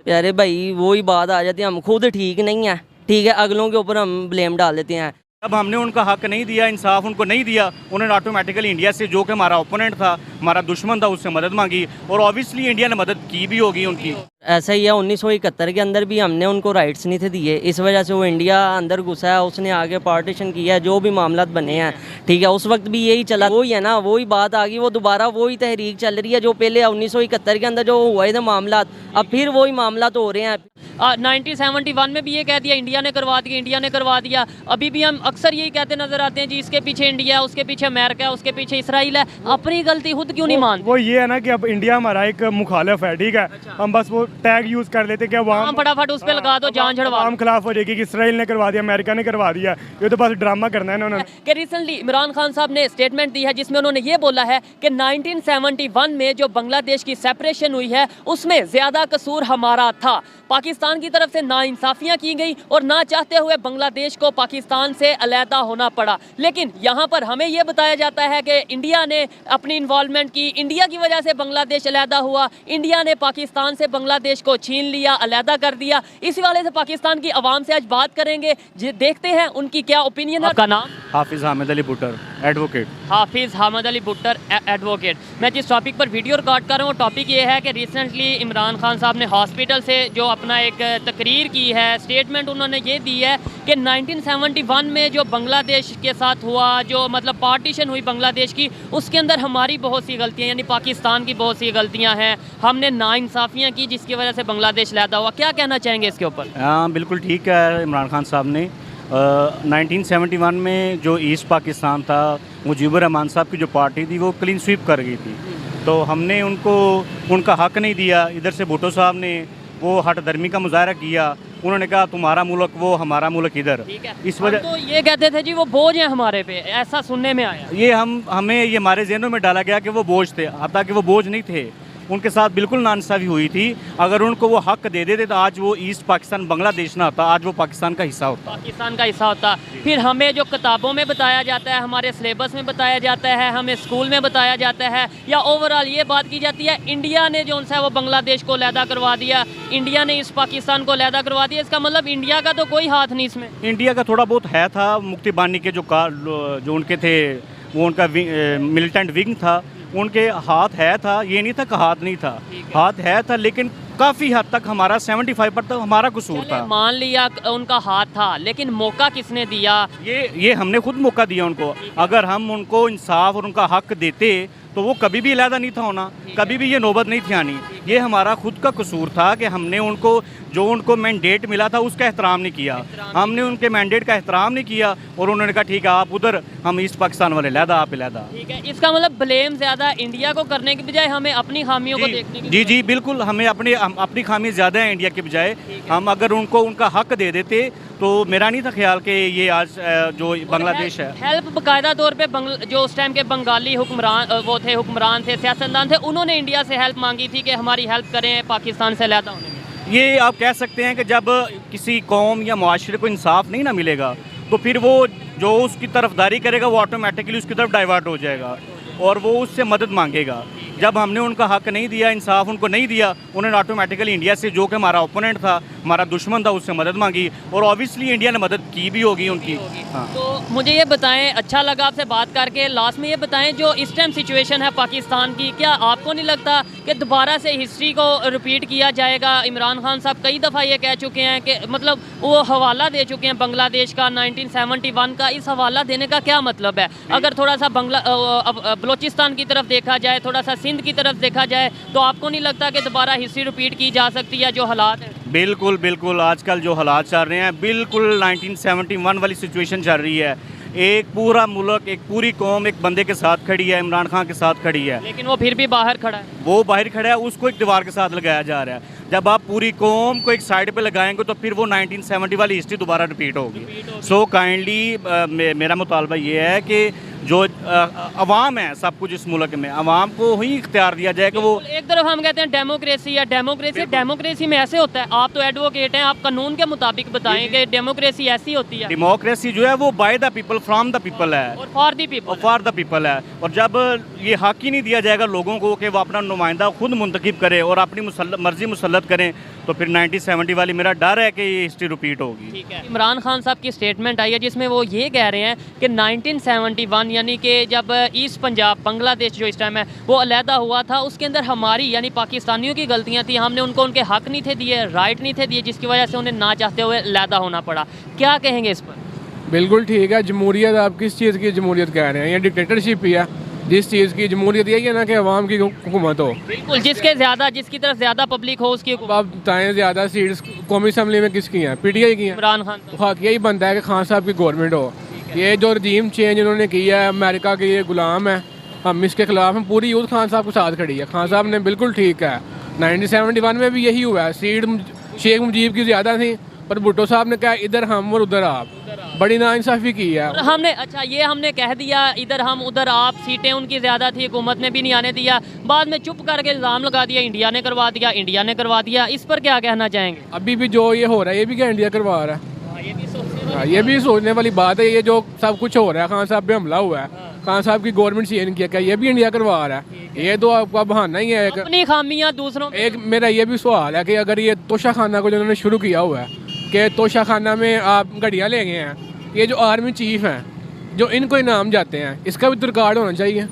अरे भाई वही बात आ जाती है, हम खुद ठीक नहीं है, ठीक है, अगलों के ऊपर हम ब्लेम डाल देते हैं। अब हमने उनका हक नहीं दिया, इंसाफ उनको नहीं दिया, उन्होंने ऑटोमेटिकली इंडिया से, जो कि हमारा ओपोनेंट था, हमारा दुश्मन था, उससे मदद मांगी और ऑब्वियसली इंडिया ने मदद की भी होगी उनकी। ऐसा ही है, 1971 के अंदर भी हमने उनको राइट्स नहीं थे दिए, इस वजह से वो इंडिया अंदर घुसा है, उसने आगे पार्टीशन किया है, जो भी मामला बने हैं, ठीक है, उस वक्त भी यही चला, वही है ना, वही बात आ गई, वो दोबारा वही तहरीक चल रही है जो पहले 1971 के अंदर जो हुए थे मामला, अब फिर वही मामला तो हो रहे हैं। 1971 में भी ये कह दिया इंडिया ने करवा दिया, इंडिया ने करवा दिया, अभी भी हम अक्सर यही कहते नजर आते हैं जी, इसके पीछे इंडिया है, उसके पीछे अमेरिका है, उसके पीछे इसराइल है, अपनी गलती खुद क्यों नहीं मानते? वो ये है ना कि अब इंडिया हमारा एक मुखालिफ है, ठीक है, हम बस वो टैग यूज कर लेते कि हम फटाफट उस पे लगा दो, जान छुड़वा, हम खिलाफ हो जाएगी कि इसराइल ने करवा दिया, अमेरिका ने करवा दिया, ये तो बस ड्रामा करना है ना उन्होंने। कि रिसेंटली इमरान खान साहब ने स्टेटमेंट दी है जिसमें उन्होंने ये बोला है कि 1971 में जो बांग्लादेश की सेपरेशन हुई है उसमें ज्यादा कसूर हमारा था, पाकिस्तान की तरफ से नाइंसाफियां की गई और ना चाहते हुए बांग्लादेश को पाकिस्तान से अलहदा होना पड़ा। लेकिन यहाँ पर हमें ये बताया जाता है कि इंडिया ने अपनी इन्वॉल्वमेंट की, इंडिया की वजह से बांग्लादेश अलहदा हुआ, इंडिया ने पाकिस्तान से बांग्लादेश को छीन लिया, अलहदा कर दिया। इसी वाले से पाकिस्तान की आवाम से आज बात करेंगे, देखते हैं उनकी क्या ओपिनियन है। आपका नाम? हाफिज़ हामिद अली भुट्टर, एडवोकेट। हाफिज़ हामिद अली भुट्टर, एडवोकेट। मैं जिस टॉपिक पर वीडियो रिकॉर्ड कर रहा हूँ, टॉपिक ये है कि रिसेंटली इमरान खान साहब ने हॉस्पिटल से जो अपना एक तकरीर की है, स्टेटमेंट उन्होंने ये दी है कि 1971 में जो बांग्लादेश के साथ हुआ, जो मतलब पार्टीशन हुई बांग्लादेश की, उसके अंदर हमारी बहुत सी गलतियाँ, यानी पाकिस्तान की बहुत सी गलतियाँ हैं, हमने नाइंसाफियाँ की जिसकी वजह से बांग्लादेश लहदा हुआ। क्या कहना चाहेंगे इसके ऊपर? हाँ बिल्कुल ठीक है, इमरान खान साहब ने 1971 में जो ईस्ट पाकिस्तान था, मुजीबुर रहमान साहब की जो पार्टी थी वो क्लीन स्वीप कर गई थी, तो हमने उनको उनका हक नहीं दिया। इधर से भुट्टो साहब ने वो हट धर्मी का मुजाहरा किया, उन्होंने कहा तुम्हारा मुल्क वो, हमारा मुल्क इधर। इस वजह तो ये कहते थे जी वो बोझ है हमारे पे, ऐसा सुनने में आया। ये हमें ये हमारे जहनों में डाला गया कि वो बोझ थे, हालांकि वो बोझ नहीं थे, उनके साथ बिल्कुल नाइंसाफी हुई थी। अगर उनको वो हक दे देते तो आज वो ईस्ट पाकिस्तान बांग्लादेश ना होता, आज वो पाकिस्तान का हिस्सा होता, पाकिस्तान का हिस्सा होता। फिर हमें जो किताबों में बताया जाता है, हमारे सिलेबस में बताया जाता है, हमें स्कूल में बताया जाता है, या ओवरऑल ये बात की जाती है इंडिया ने जो है वो बांग्लादेश को अलहदा करवा दिया, इंडिया ने ईस्ट पाकिस्तान को अलहदा करवा दिया। इसका मतलब इंडिया का तो कोई हाथ नहीं इसमें। इंडिया का थोड़ा बहुत है था, मुक्ति बानी के जो उनके थे, वो उनका मिलिटेंट विंग था, उनके हाथ है था, ये नहीं था कि हाथ नहीं था, हाथ है था, लेकिन काफ़ी हद तक हमारा 75% तक हमारा कसूर था। मान लिया उनका हाथ था, लेकिन मौका किसने दिया? ये हमने खुद मौका दिया उनको। अगर हम उनको इंसाफ और उनका हक देते तो वो कभी भी अलहदा नहीं था होना, कभी भी ये नौबत नहीं थी आनी। ये हमारा खुद का कसूर था कि हमने उनको जो उनको मैंडेट मिला था उसका एहतराम नहीं किया, हमने उनके मैंडेट का एहतराम नहीं किया और उन्होंने कहा ठीक है आप उधर, हम ईस्ट पाकिस्तान वाले अलहदा, आप अलहदा। ठीक है, इसका मतलब ब्लेम ज़्यादा इंडिया को करने की बजाय हमें अपनी खामियों को देखने की। जी बिल्कुल, हमें अपनी खामी ज़्यादा है इंडिया के बजाय। हम अगर उनको उनका हक दे देते तो मेरा नहीं था ख्याल कि ये आज जो बांग्लादेश है। हेल्प बाकायदा तौर पे जो उस टाइम के बंगाली हुक्मरान थे, सियासतदान थे, उन्होंने इंडिया से हेल्प मांगी थी कि हमारी हेल्प करें पाकिस्तान से अलहदा होने में। ये आप कह सकते हैं कि जब किसी कौम या मुआशरे को इंसाफ नहीं ना मिलेगा तो फिर वो जो उसकी तरफदारी करेगा वो ऑटोमेटिकली उसकी तरफ डाइवर्ट हो जाएगा और वो उससे मदद मांगेगा। जब हमने उनका हक नहीं दिया, इंसाफ उनको नहीं दिया, उन्होंने ऑटोमेटिकली इंडिया से, जो कि हमारा ओपोनेंट था, हमारा दुश्मन था, उससे मदद मांगी और ऑब्वियसली इंडिया ने मदद की भी होगी उनकी। हाँ। तो मुझे ये बताएं, अच्छा लगा आपसे बात करके, लास्ट में ये बताएं जो इस टाइम सिचुएशन है पाकिस्तान की, क्या आपको नहीं लगता कि दोबारा से हिस्ट्री को रिपीट किया जाएगा? इमरान खान साहब कई दफ़ा ये कह चुके हैं कि मतलब वो हवाला दे चुके हैं बांग्लादेश का 1971 का। इस हवाला देने का क्या मतलब है? अगर थोड़ा सा बलोचिस्तान की तरफ देखा जाए, थोड़ा सा सिंध की तरफ देखा जाए, तो आपको नहीं लगता कि दोबारा हिस्ट्री रिपीट की जा सकती है जो हालात हैं? बिल्कुल बिल्कुल, आजकल जो हालात चल रहे हैं बिल्कुल 1971 वाली सिचुएशन चल रही है। एक पूरा मुल्क, एक पूरी कौम एक बंदे के साथ खड़ी है, इमरान खान के साथ खड़ी है, लेकिन वो फिर भी बाहर खड़ा है। वो बाहर खड़ा है, उसको एक दीवार के साथ लगाया जा रहा है। जब आप पूरी कौम को एक साइड पे लगाएंगे तो फिर वो 1970 वाली हिस्ट्री दोबारा रिपीट होगी। सो काइंडली मेरा मुतालबा ये है कि जो अवाम है सब कुछ इस मुल्क में, अवाम को ही इख्तियार दिया जाए कि वो। एक तरफ हम कहते हैं डेमोक्रेसी है, डेमोक्रेसी में ऐसे होता है, आप तो एडवोकेट हैं, आप कानून के मुताबिक बताएं कि डेमोक्रेसी ऐसी होती है? डेमोक्रेसी जो है वो by the people, from the people है और फॉर द पीपल है। और जब ये हक ही नहीं दिया जाएगा लोगों को कि वो अपना नुमाइंदा खुद मुंतखब करें और अपनी मर्जी मुसल्लत करें, तो फिर 1970 वाली मेरा डर है कि ये हिस्ट्री रिपीट होगी। ठीक है, इमरान खान साहब की स्टेटमेंट आई है जिसमें वो ये कह रहे हैं कि 1971 यानी कि जब ईस्ट पंजाब बांग्लादेश जो इस टाइम है वो अलहदा हुआ था, उसके अंदर हमारी यानी पाकिस्तानियों की गलतियां थी, हमने उनको उनके हक नहीं थे दिए, राइट नहीं थे दिए, जिसकी वजह से उन्हें ना चाहते हुए अलहदा होना पड़ा। क्या कहेंगे इस पर? बिल्कुल ठीक है। जमहूरियत, आप किस चीज़ की जमहूरियत कह रहे हैं? ये डिक्टेटरशिप ही है। जिस चीज़ की जमहूरियत यही है ना कि अवाम की हुकूमत हो। बिल्कुल, जिसकी तरफ ज़्यादा पब्लिक हो उसकी अब आप बताएं ज़्यादा सीट्स कौमी असम्बली में किसकी हैं? PTI की हैं। इमरान खान तो हक यही बनता है कि खान साहब की गवर्नमेंट हो। ये जो रजीम चेंज इन्होंने किया है, अमेरिका के ये गुलाम है, हम इसके खिलाफ हम पूरी यूथ खान साहब के साथ खड़ी है। खान साहब ने बिल्कुल ठीक है। 1971 में भी यही हुआ है। सीट शेख मुजीब की ज़्यादा थी, पर भुट्टो साहब ने कहा इधर हम और उधर आप। बड़ी नाइंसाफ़ी की है। और हमने कह दिया इधर हम उधर आप, सीटें उनकी ज़्यादा थी, हुकूमत ने भी नहीं आने दिया, बाद में चुप करके इल्ज़ाम लगा दिया इंडिया ने करवा दिया। इस पर क्या कहना चाहेंगे? अभी भी जो ये हो रहा है ये भी क्या इंडिया करवा रहा है? ये भी सोचने वाली बात है। ये जो सब कुछ हो रहा है, खान साहब पे हमला हुआ है, खान साहब की गवर्नमेंट चेंज किया, क्या ये भी इंडिया करवा रहा है? ये तो आपका बहाना ही है। अपनी खामियां दूसरों एक मेरा ये भी सवाल है कि अगर ये तोशा खाना को जो उन्होंने शुरू किया हुआ है कि तोशा खाना में आप घड़ियाँ ले गए हैं, ये जो आर्मी चीफ हैं जो इनको इनाम जाते हैं, इसका भी तो रिकॉर्ड होना चाहिए।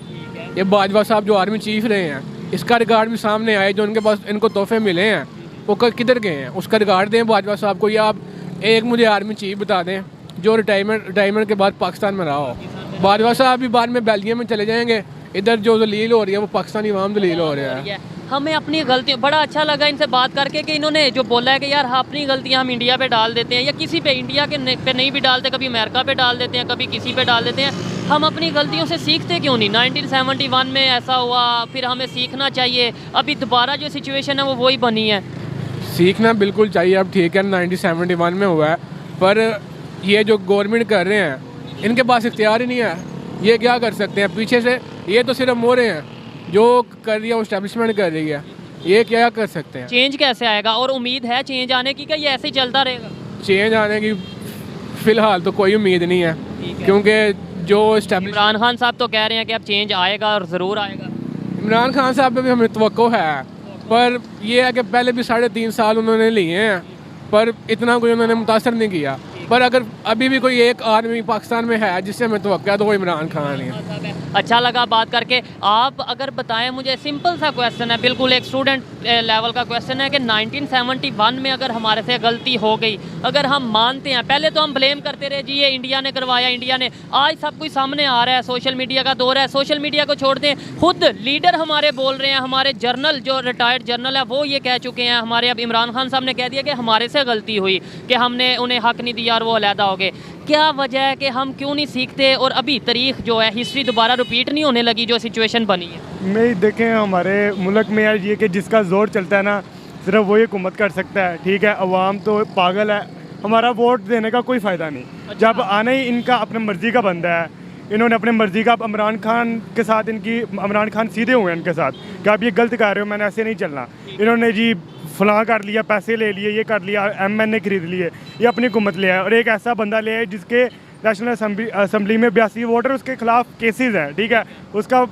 ये बाजवा साहब जो आर्मी चीफ रहे हैं, इसका रिकॉर्ड भी सामने आए। जो उनके पास इनको तोहफे मिले हैं वो किधर गए हैं, उसका रिकॉर्ड दें बाजवा साहब को। या आप एक मुझे आर्मी चीफ बता दें जो रिटायरमेंट के बाद पाकिस्तान में रहा हो। बाजवा साहब भी बाद में बेल्जियम में चले जाएंगे। इधर जो दलील हो रही है वो पाकिस्तानी अवाम दलील हो रहा है। हमें अपनी गलतियों, बड़ा अच्छा लगा इनसे बात करके कि इन्होंने जो बोला है कि यार अपनी गलतियां हम इंडिया पे डाल देते हैं, या किसी पे, इंडिया के पे नहीं भी डालते, कभी अमेरिका पे डाल देते हैं, कभी किसी पे डाल देते हैं। हम अपनी गलतियों से सीखते क्यों नहीं? 1971 में ऐसा हुआ, फिर हमें सीखना चाहिए। अभी दोबारा जो सिचुएशन है वो वही बनी है। सीखना बिल्कुल चाहिए। अब ठीक है 1971 में हुआ है, पर ये जो गवर्नमेंट कर रहे हैं इनके पास इख्तियार ही नहीं है। ये क्या कर सकते हैं पीछे से? ये तो सिर्फ मोहरे हैं जो कर रही है, एस्टेब्लिशमेंट कर रही है। ये क्या कर सकते हैं? चेंज कैसे आएगा? और उम्मीद है चेंज आने की, क्या ये ऐसे ही चलता रहेगा? चेंज आने की फ़िलहाल तो कोई उम्मीद नहीं है, क्योंकि जो एस्टेब्लिश इमरान खान साहब तो कह रहे हैं कि अब चेंज आएगा और ज़रूर आएगा। इमरान खान साहब पे भी हमें तवक्को है, पर यह है कि पहले भी 3.5 साल उन्होंने लिए हैं, पर इतना कोई उन्होंने मुतासर नहीं किया। पर अगर अभी भी कोई एक आदमी पाकिस्तान में है जिससे हमें तवक्को है तो वो इमरान खान है। अच्छा लगा बात करके। आप अगर बताएं मुझे, सिंपल सा क्वेश्चन है, बिल्कुल एक स्टूडेंट लेवल का क्वेश्चन है कि 1971 में अगर हमारे से गलती हो गई, अगर हम मानते हैं, पहले तो हम ब्लेम करते रहे जी ये इंडिया ने करवाया, इंडिया ने, आज सब कुछ सामने आ रहा है, सोशल मीडिया का दौर है, सोशल मीडिया को छोड़ दें, खुद लीडर हमारे बोल रहे हैं, हमारे जर्नल जो रिटायर्ड जर्नल है वो ये कह चुके हैं, हमारे अब इमरान खान साहब ने कह दिया कि हमारे से गलती हुई, कि हमने उन्हें हक नहीं दिया और वो अलहदा हो गए। क्या वजह है कि हम क्यों नहीं सीखते और अभी तारीख जो है, हिस्ट्री दोबारा रिपीट नहीं होने लगी जो सिचुएशन बनी है? नहीं, देखें हमारे मुल्क में यार ये कि जिसका जोर चलता है ना, सिर्फ वही हुकूमत कर सकता है। ठीक है, अवाम तो पागल है, हमारा वोट देने का कोई फ़ायदा नहीं। जब आना ही इनका अपने मर्ज़ी का बंदा है, इन्होंने अपने मर्ज़ी का, इमरान खान के साथ इमरान खान सीधे हुए हैं इनके साथ कि आप ये गलत कर रहे हो, मैंने ऐसे नहीं चलना। इन्होंने जी फलां कर लिया, पैसे ले लिए, ये कर लिया, MNA खरीद लिए, ये अपनी हुकूमत ले आए। और एक ऐसा बंदा ले आए जिसके नेशनल असम्बली में 82 वोटर उसके खिलाफ केसेस हैं। ठीक है, उसका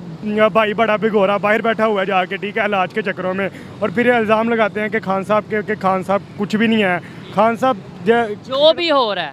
भाई बड़ा भिगोरा बाहर बैठा हुआ है जाके, ठीक है, इलाज के चक्करों में। और फिर इल्ज़ाम लगाते हैं कि खान साहब के खान साहब कुछ भी नहीं है। खान साहब जो भी हो रहा है,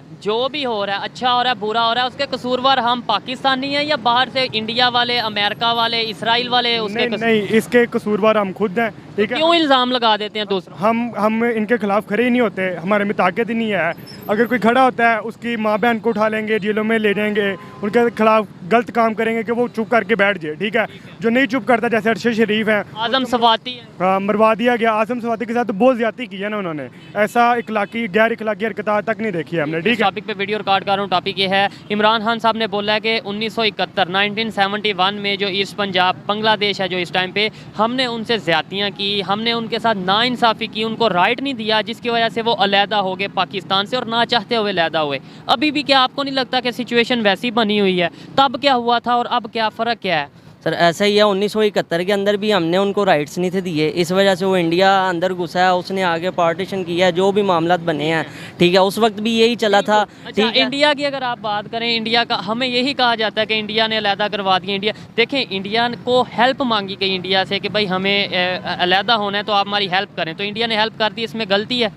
अच्छा हो रहा है, बुरा हो रहा है, उसके कसूरवार हम पाकिस्तानी हैं या बाहर से इंडिया वाले, अमेरिका वाले, इसराइल वाले? उसके नहीं, इसके कसूरवार हम खुद हैं। ठीक है, क्यों इल्ज़ाम लगा देते हैं दूसरों? हम इनके खिलाफ खड़े ही नहीं होते, हमारे में ताकत ही नहीं है। अगर कोई खड़ा होता है उसकी माँ बहन को उठा लेंगे, जेलों में ले जाएंगे, उनके खिलाफ गलत काम करेंगे कि वो चुप करके बैठ जाए। ठीक है, जो नहीं चुप करता, जैसे अरशद शरीफ है, आजम सवाती है, हाँ, मरवा दिया गया। आजम सवाती के साथ तो बहुत ज्यादती की है ना उन्होंने, ऐसा गैर इखलाकी हरकत आज तक नहीं देखी है हमने। ठीक है, टॉपिक पे वीडियो रिकॉर्ड कर रहा हूँ। टॉपिक ये है, इमरान खान साहब ने बोला है कि 1971 में जो ईस्ट पंजाब बांग्लादेश है जो इस टाइम पे, हमने उनसे ज़्यादतियाँ की, हमने उनके साथ नाइंसाफ़ी की, उनको राइट नहीं दिया, जिसकी वजह से वो अलहदा हो गए पाकिस्तान से और ना चाहते हुए अलहदा हुए। अभी भी क्या आपको नहीं लगता कि सिचुएशन वैसी बनी हुई है? तब क्या हुआ था और अब क्या फ़र्क क्या है? सर ऐसा ही है, 1971 के अंदर भी हमने उनको राइट्स नहीं थे दिए, इस वजह से वो इंडिया अंदर घुसा है, उसने आगे पार्टीशन किया है, जो भी मामलात बने हैं, ठीक है, उस वक्त भी यही चला था। अच्छा, ठीक है, इंडिया की अगर आप बात करें, इंडिया का हमें यही कहा जाता है कि इंडिया ने अलहदा करवा दिया। इंडिया देखें, इंडिया को हेल्प मांगी गई इंडिया से कि भाई हमें अलहदा होना है तो आप हमारी हेल्प करें, तो इंडिया ने हेल्प कर दी, इसमें गलती है?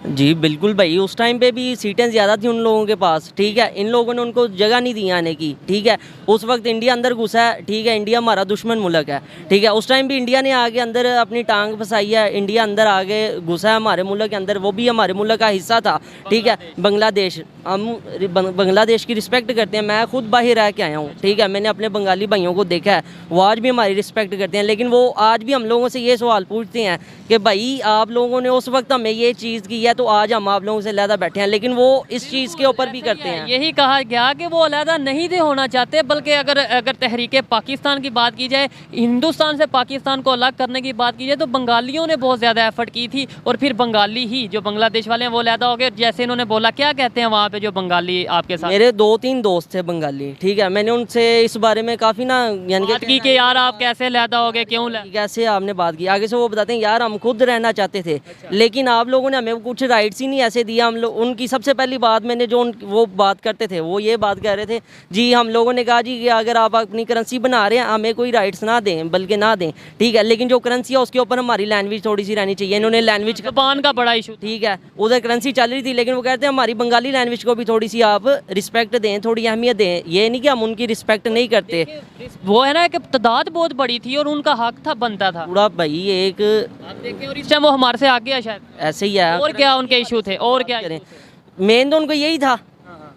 जी बिल्कुल भाई, उस टाइम पे भी सीटें ज़्यादा थी उन लोगों के पास, ठीक है, इन लोगों ने उनको जगह नहीं दी आने की, ठीक है, उस वक्त इंडिया अंदर घुसा है, ठीक है, इंडिया हमारा दुश्मन मुल्क है, ठीक है, उस टाइम भी इंडिया ने आगे अंदर अपनी टांग फंसाई है, इंडिया अंदर आगे घुसा है हमारे मुल्क के अंदर, वो भी हमारे मुल्क का हिस्सा था, ठीक है, बांग्लादेश। हम बांग्लादेश की रिस्पेक्ट करते हैं, मैं खुद बाहर रह के आया हूँ, ठीक है, मैंने अपने बंगाली भाइयों को देखा है, वो आज भी हमारी रिस्पेक्ट करते हैं, लेकिन वो आज भी हम लोगों से ये सवाल पूछते हैं कि भाई आप लोगों ने उस वक्त हमें ये चीज़ की है तो आज हम आप लोगों से अलहदा बैठे हैं, लेकिन वो इस चीज़ के ऊपर भी करते हैं। यही कहा गया कि वो अलहदा नहीं थे होना चाहते, बल्कि अगर तहरीके पाकिस्तान की बात की जाए, हिंदुस्तान से पाकिस्तान को अलग करने की बात की जाए, तो बंगालियों ने बहुत ज़्यादा एफर्ट की थी, और फिर बंगाली ही जो बांग्लादेश वाले हैं वो अलहदा हो गए। जैसे इन्होंने बोला, क्या कहते हैं वहाँ पे जो बंगाली आपके साथ? मेरे 2-3 दोस्त थे बंगाली, ठीक है, मैंने उनसे इस बारे में काफ़ी ना बात की कि यार आप कैसे अलहदा हो गए, क्यों कैसे आपने बात की, आगे से वो बताते हैं यार हम खुद रहना चाहते थे, लेकिन आप लोगों ने हमें कुछ राइट्स ही नहीं ऐसे दिया। हम लोग उनकी सबसे पहली बात मैंने जो वो बात करते थे, वो ये बात कह रहे थे जी, हम लोगों ने कहा जी कि अगर आप अपनी करेंसी बना रहे हैं हमें कोई राइट्स ना दें, बल्कि ना दें, ठीक है, लेकिन जो करेंसी है उसके ऊपर हमारी लैंग्वेज थोड़ी सी रहनी चाहिए। इन्होंने लैंग्वेज ज़बान का बड़ा इशू, ठीक है, उधर करेंसी चल रही थी, लेकिन वो कहते हैं हमारी बंगाली लैंग्वेज को भी थोड़ी सी आप रिस्पेक्ट दें, थोड़ी अहमियत दें। ये नहीं कि हम उनकी रिस्पेक्ट नहीं करते, वो है ना कि तादाद बहुत बड़ी थी और उनका हक था, बनता था पूरा भाई एक आप देखें, और इस टाइम वो हमारे से आगे है शायद। ऐसे ही है। और क्या उनके इशू थे, और क्या करें, मेन तो उनको यही था,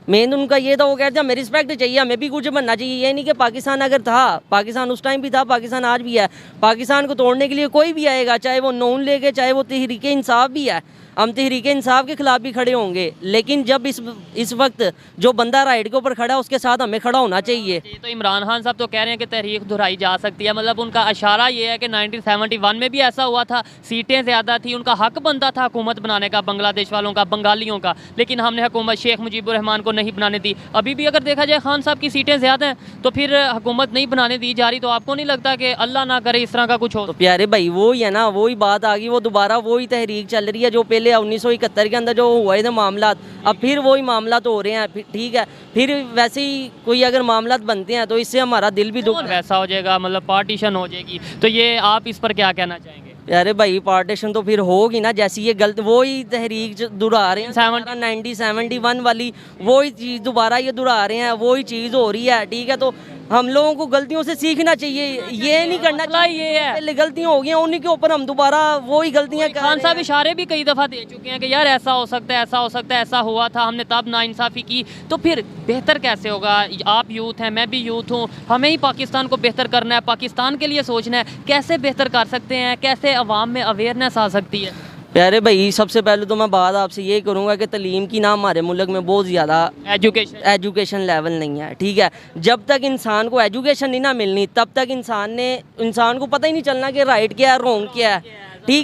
मेन तो उनका ये था, वो कहते हैं हमें रिस्पेक्ट चाहिए, हमें भी कुछ बनना चाहिए। ये नहीं कि पाकिस्तान अगर था, पाकिस्तान उस टाइम भी था, पाकिस्तान आज भी है, पाकिस्तान को तोड़ने के लिए कोई भी आएगा, चाहे वो नून लेके, चाहे वो तहरीक इंसाफ भी है, हम तहरीक इंसाफ के खिलाफ भी खड़े होंगे, लेकिन जब इस वक्त जो बंदा राइट के ऊपर खड़ा है उसके साथ हमें खड़ा होना चाहिए। ये तो इमरान खान साहब तो कह रहे हैं कि तहरीक दोहराई जा सकती है, मतलब उनका इशारा ये है कि 1971 में भी ऐसा हुआ था, सीटें ज़्यादा थी, उनका हक बनता था हुकूमत बनाने का, बांग्लादेश वालों का, बंगालियों का, लेकिन हमने हुकूमत शेख मुजीबुर रहमान को नहीं बनाने दी। अभी भी अगर देखा जाए खान साहब की सीटें ज़्यादा हैं तो फिर हुकूमत नहीं बनाने दी जा रही, तो आपको नहीं लगता कि अल्लाह ना करे इस तरह का कुछ हो? तो प्यारे भाई वो ही है ना, वही बात आ गई, वो दोबारा वही तहरीक चल रही है जो पहले 1971 के अंदर जो हुए थे मामलात, अब फिर वही मामलात हो रहे हैं, ठीक है, फिर वैसे ही कोई अगर मामलात बनते हैं तो इससे हमारा दिल भी दुख वैसा हो जाएगा, मतलब पार्टीशन हो जाएगी, तो ये आप इस पर क्या कहना चाहेंगे? अरे भाई पार्टीशन तो फिर होगी ना, जैसी ये गलत वही तहरीक दोहरा रहे हैं 1971 वाली वही चीज़ दोबारा ये दोहरा रहे हैं, वही चीज़ हो रही है, ठीक है, तो हम लोगों को गलतियों से सीखना चाहिए, ये नहीं करना चाहिए, ये है पहले गलतियाँ हो गई हैं उन्हीं के ऊपर हम दोबारा वही गलतियाँ कर खान रहे साहब हैं। इशारे भी कई दफ़ा दे चुके हैं कि यार ऐसा हो सकता है, ऐसा हो सकता है, ऐसा हुआ था, हमने तब नाइंसाफ़ी की, तो फिर बेहतर कैसे होगा? आप यूथ हैं, मैं भी यूथ हूँ, हमें ही पाकिस्तान को बेहतर करना है, पाकिस्तान के लिए सोचना है, कैसे बेहतर कर सकते हैं, कैसे अवाम में अवेयरनेस आ सकती है? प्यारे भाई सबसे पहले तो मैं बात आपसे ये करूँगा कि तलीम की ना हमारे मुल्क में बहुत ज़्यादा एजुकेशन लेवल नहीं है, ठीक है, जब तक इंसान को एजुकेशन नहीं ना मिलनी तब तक इंसान को पता ही नहीं चलना कि राइट क्या है, रॉन्ग क्या है,